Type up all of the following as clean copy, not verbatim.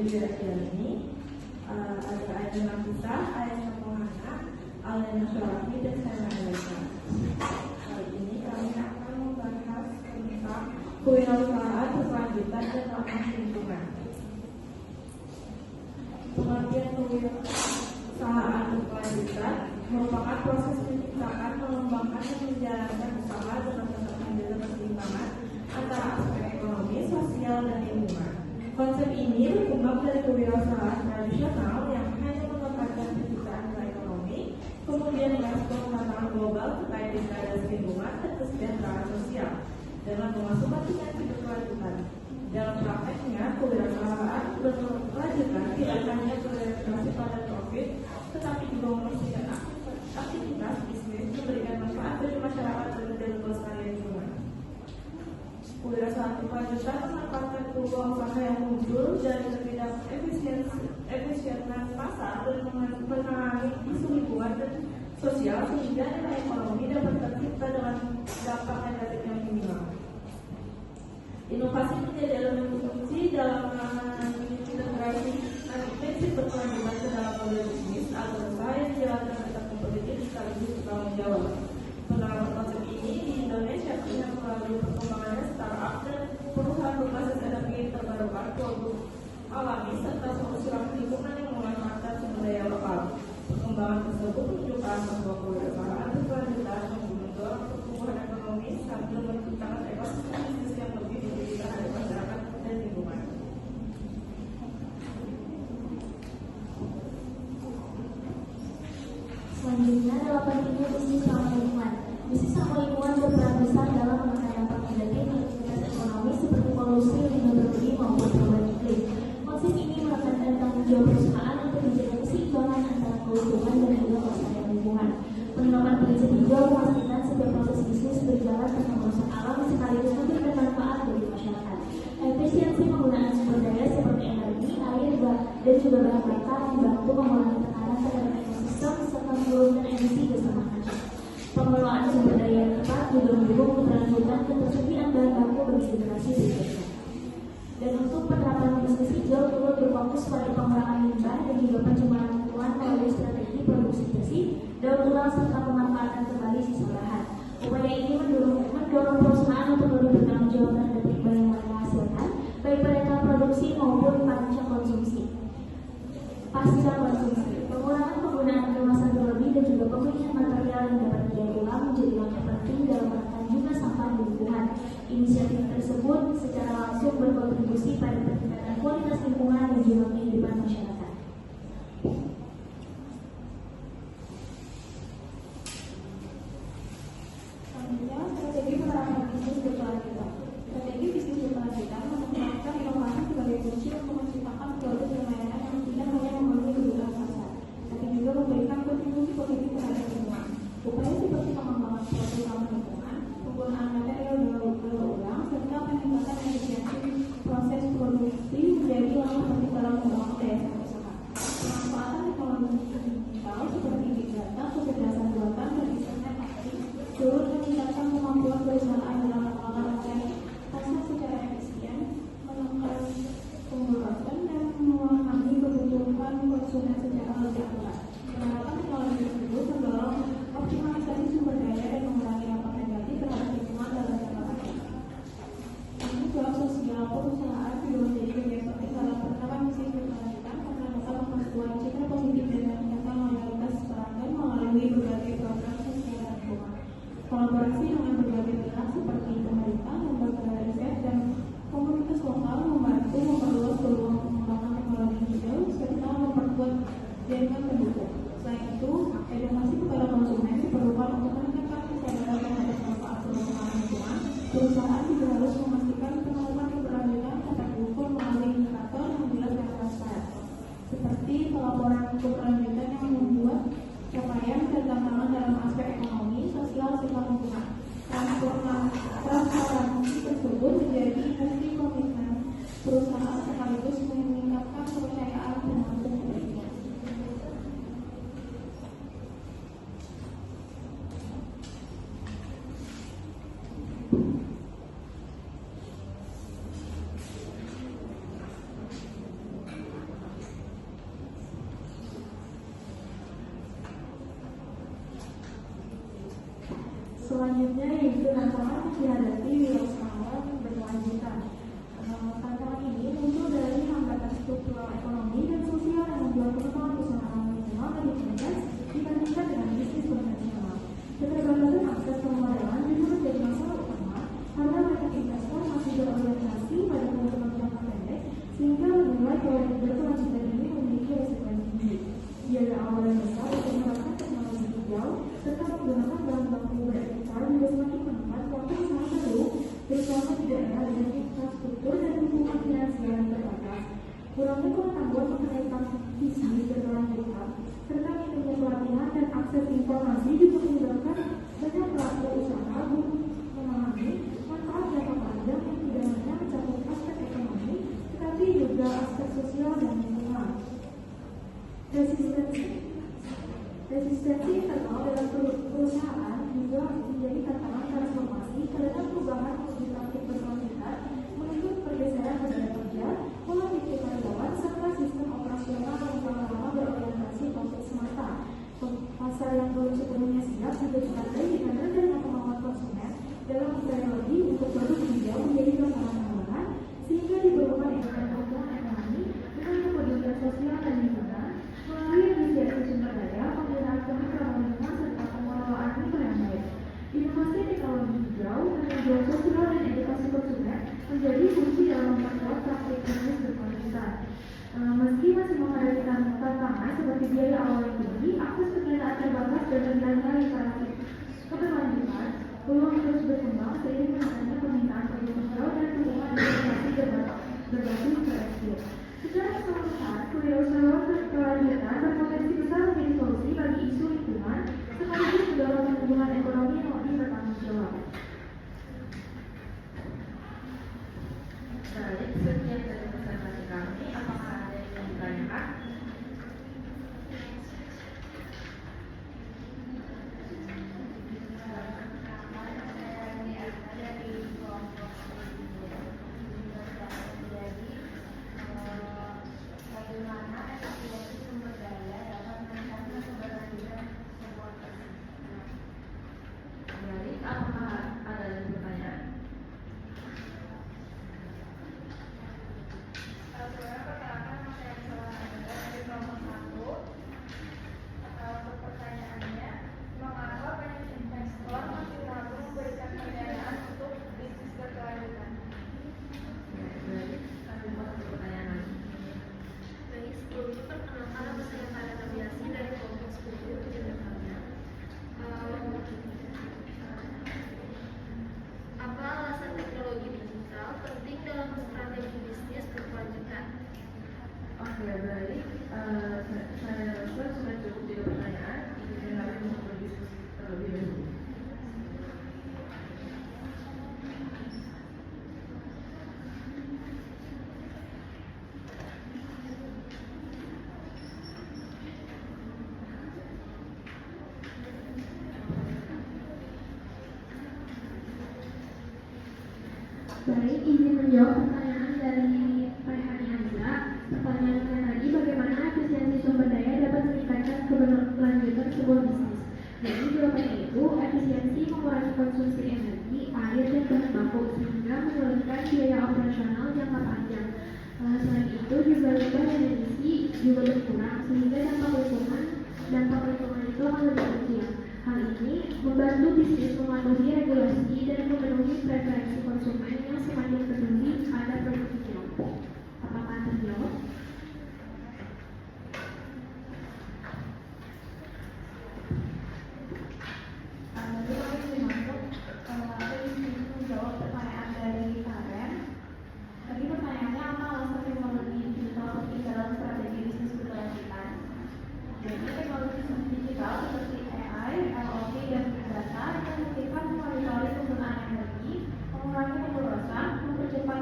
kira-kira ini ada Aida Nafisa, Ayah Mohana, Alena Syarafi, dan saya Elisa. Kali ini kami akan membahas tentang kewirausahaan berkelanjutan dan ramah lingkungan. Pengertian kewirausahaan berkelanjutan merupakan proses menciptakan, mengembangkan, dan menjalankan usaha dengan tetap menjaga keseimbangan antara aspek ekonomi, sosial, dan lingkungan. Konsep ini berkembang dari kewirausahaan tradisional yang hanya mengedepankan penciptaan nilai ekonomi, kemudian merespon tantangan global terkait degradasi lingkungan dan kesejahteraan sosial dengan memasukkan dimensi berkelanjutan. Dalam prakteknya, kewirausahaan berkelanjutan tidak hanya berorientasi pada profit, tetapi juga memastikan aktivitas bisnis memberikan manfaat bagi masyarakat dan menjaga kelestarian lingkungan. Kewirausahaan berkelanjutan memanfaatkan peluang usaha yang muncul dari efisienan pasar dan menangani isu lingkungan dan sosial sehingga nilai ekonomi dapat tercipta dengan dampak negatif yang minimal. Inovasi menjadi elemen kunci dalam mengintegrasi prinsip berkelanjutan ke dalam model bisnis agar usaha yang dijalankan tetap kompetitif sekaligus bertanggung jawab. Penerapan konsep ini di Indonesia terlihat melalui perkembangannya startup dan perusahaan berbasis energi terbarukan, produk alami serta solusi ramah lingkungan yang memanfaatkan sumber daya lokal. Perkembangan tersebut menunjukkan bahwa kewirausahaan berkelanjutan mendorong pertumbuhan ekonomi sambil menciptakan ekosistem bisnis yang lebih peduli terhadap masyarakat dan lingkungan. Selanjutnya adalah pentingnya bisnis ramah lingkungan. Bisnis ramah lingkungan berperan besar dalam menekan dampak negatif aktivitas ekonomi seperti polusi limbah berlebih maupun perubahan iklim. Konsep ini menekankan tanggung jawab perusahaan untuk menjaga keseimbangan antara keuntungan dan juga kelestarian lingkungan. Penerapan prinsip hijau memastikan setiap proses bisnis berjalan tanpa merusak alam sekaligus memberikan manfaat bagi masyarakat. Efisiensi penggunaan sumber daya seperti energi, air, dan juga bahan bakar membantu mengurangi tekanan terhadap ekosistem serta menurunkan emisi gas rumah kaca. Pengelolaan sumber daya yang tepat juga mendukung keberlanjutan ketersediaan bahan baku bagi generasi berikutnya. Dan untuk penerapan bisnis hijau perlu berfokus pada pengurangan limbah dan juga pencemaran lingkungan melalui strategi produksi bersih, daur ulang serta pemanfaatan kembali sisa bahan. Upaya ini mendorong perusahaan untuk lebih bertanggung jawab terhadap limbah yang mereka hasilkan, baik pada tahap produksi maupun pasca konsumsi. Pengurangan penggunaan kemasan berlebih dan juga pemilihan material yang dapat didaur ulang menjadi langkah penting dalam menekan jumlah sampah di lingkungan. Inisiatif tersebut secara langsung berkontribusi pada peningkatan kualitas lingkungan dan juga kehidupan masyarakat. Selanjutnya, strategi penerapan bisnis berkelanjutan. Strategi bisnis berkelanjutan menekankan inovasi sebagai kunci untuk menciptakan produk dan layanan yang tidak hanya memenuhi kebutuhan pasar, tapi juga memberikan kontribusi positif terhadap lingkungan. Upaya seperti pengembangan produk ramah lingkungan, penggunaan material daur ulang, serta peningkatan efisiensi proses produksi menjadi langkah penting dalam membangun daya saing usaha. Pemanfaatan teknologi digital seperti big data, kecerdasan buatan, dan internet of things turut meningkatkan kemampuan perusahaan dalam melakukan transaksi secara efisien, menekan pemborosan, dan memahami kebutuhan konsumen secara lebih akurat. Penerapan teknologi tersebut mendorong optimalisasi sumber daya dan mengurangi dampak negatif terhadap lingkungan dalam jangka panjang. Ini peluang sosial perusahaan juga menjadi bagian penting dalam penerapan bisnis berkelanjutan karena dapat memperkuat citra positif dan meningkatkan loyalitas pelanggan melalui berbagai program sosial dan lingkungan. Kolaborasi dengan berbagai pihak seperti pemerintah, lembaga riset, dan komunitas lokal membantu memperluas peluang pengembangan teknologi hijau serta memperkuat jaringan pendukung. Selain itu, edukasi kepada konsumen diperlukan untuk meningkatkan kesadaran terhadap manfaat pengembangan lingkungan. Perusahaan juga harus memastikan penerapan keberlanjutan dapat diukur melalui indikator yang jelas dan transparan, seperti pelaporan keberlanjutan yang membuat capaian dan tantangan dalam aspek ekonomi, sosial, serta lingkungan. Transparansi tersebut menjadi bukti komitmen perusahaan sekaligus meningkatkan kepercayaan terhadap publiknya. Selanjutnya yaitu tantangan dihadapi wirausahawan berkelanjutan. Tantangan ini muncul dari hambatan struktural ekonomi dan sosial yang membuat pengembangan usaha ramah lingkungan lebih kompleks dibandingkan dengan bisnis konvensional. Keterbatasan akses permodalan juga menjadi masalah utama karena banyak investor masih berorientasi pada keuntungan jangka pendek sehingga menilai proyek berkelanjutan ini memiliki risiko yang tinggi. Biaya awal yang besar untuk menerapkan teknologi hijau serta menggunakan bahan baku beretika juga semakin meningkat waktu usaha baru, terutama di daerah dengan infrastruktur dan dukungan finansial yang terbatas. Kurangnya pengetahuan mengenai bisnis berkelanjutan serta minimnya pelatihan dan akses informasi juga menyebabkan banyak pelaku usaha belum memahami manfaat jangka panjang yang tidak hanya mencakup aspek ekonomi, tetapi juga aspek sosial dan lingkungan. Resistensi internal dalam perusahaan juga menjadi tantangan transformasi karena perubahan legislatif berkelanjutan mengikut pergeseran budaya kerja, pola pikir karyawan, serta sistem operasional yang telah lama berorientasi profit semata. Pasar yang belum sepenuhnya siap juga ditandai dengan rendahnya kemampuan konsumen dalam membayar lebih untuk produk hijau menjadi tantangan tambahan, sehingga diperlukan program ekonomi dengan kepedulian sosial dan lingkungan melalui efisiensi sumber daya, penggunaan bahan ramah lingkungan serta pengelolaan limbah yang baik. Inovasi teknologi hijau, pengajuan sosial dan edukasi konsumen menjadi kunci dalam memperkuat praktik bisnis berkelanjutan. Meski masih menghadapi tantangan seperti biaya awal yang tinggi, akses pendanaan terbatas dan rendahnya literasi keberlanjutan, peluang terus berkembang seiring meningkatnya permintaan produk hijau dan dukungan inovasi berbasis ESG. Secara keseluruhan, kewirausahaan berkelanjutan berpotensi besar menjadi solusi bagi isu lingkungan sekaligus mendorong pertumbuhan ekonomi yang lebih bertanggung jawab. Baik, sekian dari presentasi kami. Apakah ada yang ingin ditanyakan? Baik, apakah ada yang bertanya? Apa alasan teknologi digital penting dalam strategi bisnis berkelanjutan? Oke, baik. Saya rasa sudah cukup 3 pertanyaan. Izinkan kami untuk berdiskusi terlebih dahulu. Baik, izin menjawab pertanyaan dari Rehani Hamza. Pertanyaannya tadi, bagaimana efisiensi sumber daya dapat meningkatkan keberlanjutan sebuah bisnis? Jadi jawabannya itu, efisiensi mengurangi konsumsi energi, air, dan bahan baku sehingga menurunkan biaya operasional jangka panjang. Selain itu juga limbah dan emisi juga berkurang sehingga dampak lingkungan itu akan lebih kecil. Hal ini membantu bisnis mematuhi regulasi dan memenuhi preferensi konsumen yang semakin peduli pada produk hijau. Apakah terjawab? Terima kasih masuk. Saya ingin menjawab pertanyaan dari Karen. Tadi pertanyaannya apa alasan teknologi digital penting dalam strategi bisnis berkelanjutan? Jadi teknologi digital seperti AI, IoT, dan Big Data yang memungkinkan monitoring penggunaan energi, mengurangi pemborosan, mempercepat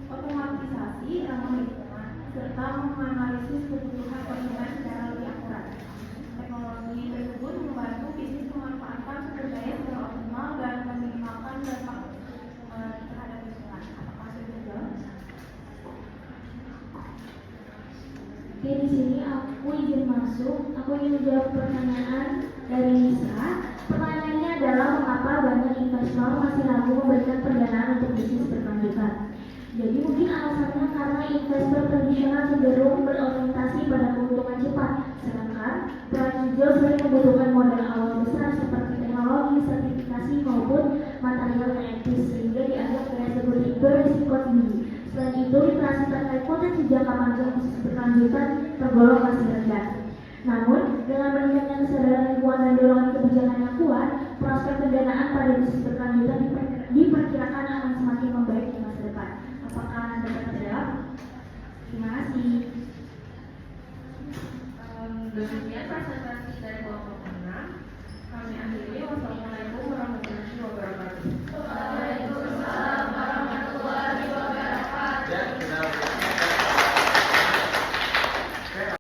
otomatisasi ramah lingkungan, serta menganalisis kebutuhan konsumen secara lebih akurat. Teknologi tersebut membantu bisnis memanfaatkan sumber daya secara optimal dan meminimalkan dampak terhadap lingkungan. Apakah sudah jelas? Oke, di sini aku izin masuk. Aku ingin menjawab pertanyaan dari Lisa. Pertanyaannya adalah mengapa investor masih ragu memberikan pendanaan untuk bisnis berkelanjutan. Jadi mungkin alasannya karena investor tradisional cenderung berorientasi pada keuntungan cepat, sedangkan proyek hijau sering membutuhkan modal awal besar seperti teknologi, sertifikasi maupun material yang etis, sehingga dianggap beresiko tinggi. Selain itu, literasi terkait potensi jangka panjang bisnis berkelanjutan tergolong masih rendah. Namun, dengan meningkatnya kesadaran lingkungan dan dorongan kebijakan yang kuat, prospek pendanaan pada bisnis berkelanjutan diperkirakan akan semakin membaik di masa depan. Apakah dapat terjawab? Terima kasih. Demikian presentasi dari kelompok 6. Kami akhiri. Wassalamualaikum warahmatullahi wabarakatuh.